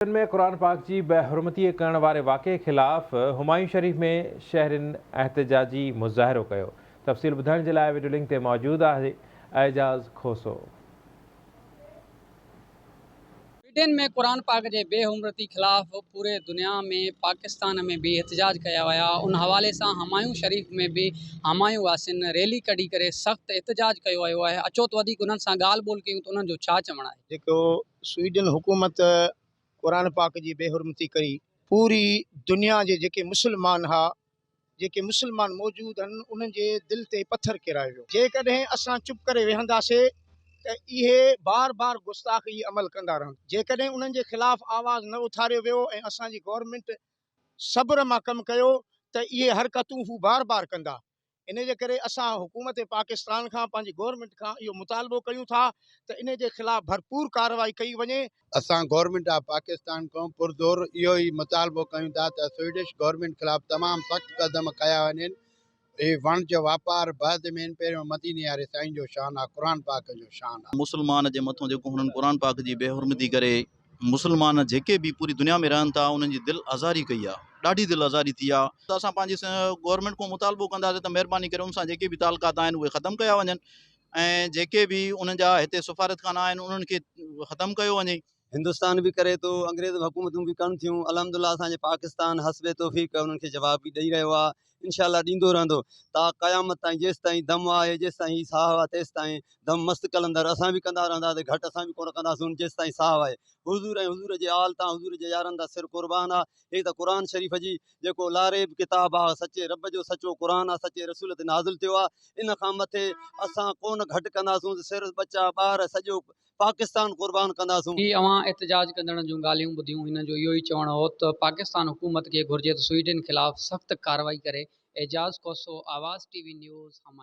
में कुरान पाक जी बेहुरमती करण वारे वाक़े ख़िलाफ़ हुमायूं शरीफ़ में शहरिन एहतजाजी मुज़ाहिरो कयो। तफ़सील ॿुधण जे लाइ वीडियो लिंक ते मौजूद आहे एजाज़ खोसो। ब्रिटेन में कुरान पाक जे बेहुरमती ख़िलाफ़ पूरे दुनिया में पाकिस्तान में भी एहतजाज कया विया। उन हवाले से हुमायूं शरीफ़ में भी हुमायूं वासिन रैली कढी करे सख़्त एहतजाज कयो वियो आहे। अचो त वधीक उन्हनि सां ॻाल्हि ॿोल कयूं त उन्हनि जो छा चवणु आहे। जेको स्वीडन हुकूमत कुरान पाक जी बेहुरमती कई, पूरी दुनिया जे जेके मुस्लमान हा, जेके मुस्लमान मौजूद आहिनि, उन्हनि जे दिल ते पत्थर किरायो वियो। जेकॾहिं असां चुप करे वेहंदासीं त इहे बार बार गुस्ताखी अमल कंदा रहंदा। जेकॾहिं उन्हनि जे ख़िलाफ़ आवाज़ न उथारियो वियो ऐं असांजी गवर्नमेंट सब्र मां कमु कयो त इहे हरकतूं हू बार बार कंदा। इन जे करे असां हुकूमत पाकिस्तान खां, पंहिंजी गवर्नमेंट खां इहो मुतालबो कयूं था त इन जे ख़िलाफ़ भरपूर कार्रवाई कई वञे। असां गवर्नमेंट ऑफ पाकिस्तान को पुरज़ोर इहो ई मुतालबो कयूं था त स्वीडिश गवर्नमेंट ख़िलाफ़ तमामु सख़्तु क़दम कया वञनि। हे वाणिज्य वापार बाद में पहिरियों मदीने वारे साईं जो शान आहे, क़ुरान पाक जो शान आहे। मुसलमान जे मथां जेको हुननि क़ुरान पाक जी बेहुरमती करे मुसलमान जेके भी पूरी दुनिया में रहनि था उन्हनि जी दिल आज़ारी कई आहे, ॾाढी दिल आज़ारी थी आहे। त असां पंहिंजी गवर्नमेंट को मुतालबो कंदासीं त महिरबानी करे उन सां जेके भी तालुकात आहिनि उहे ख़तमु कया वञनि ऐं जेके भी उन्हनि जा हिते सफ़ारतखाना आहिनि उन्हनि खे ख़तमु कयो वञे। हिंदुस्तान भी करे तो, अंग्रेज़ हुकूमतूं भी कनि थियूं। अल्हम्दुलिल्लाह असांजे पाकिस्तान हस्बे तौफ़ीक़ उन्हनि खे जवाब भी ॾेई रहियो आहे। इंशाअल्लाह ॾींदो रहंदो ता क़यामत ताईं। जेसि ताईं दम आहे, जेसि ताईं साह आहे, तेसि ताईं दम मस्त कलंदर असां भी कंदा रहंदासीं। घटि असां भी कोन कंदासीं जेसि ताईं साह आहे। हुज़ूर ऐं हुज़ूर जे आल तां, हुज़ूर जे यारनि दा सिर क़ुर्बान आहे। हे त क़ुरान शरीफ़ जी जेको लारेब किताब आहे, सचे रब जो सचो क़ुरान आहे, सचे रसूल ते नाज़िल थियो आहे। इन खां मथे असां कोन घटि कंदासीं। सिर बच्चा ॿार सॼो पाकिस्तान क़ुर्बान कंदासीं। अवां एहतजाज कंदड़नि जूं ॻाल्हियूं ॿुधियूं। हिन जो इहो ई चवणु हो त पाकिस्तान हुकूमत खे घुर्जे त स्वीडन ख़िलाफ़ सख़्त कार्रवाई करे। एजाज़ खोसो, आवाज़ TV न्यूज़, हुमायूं।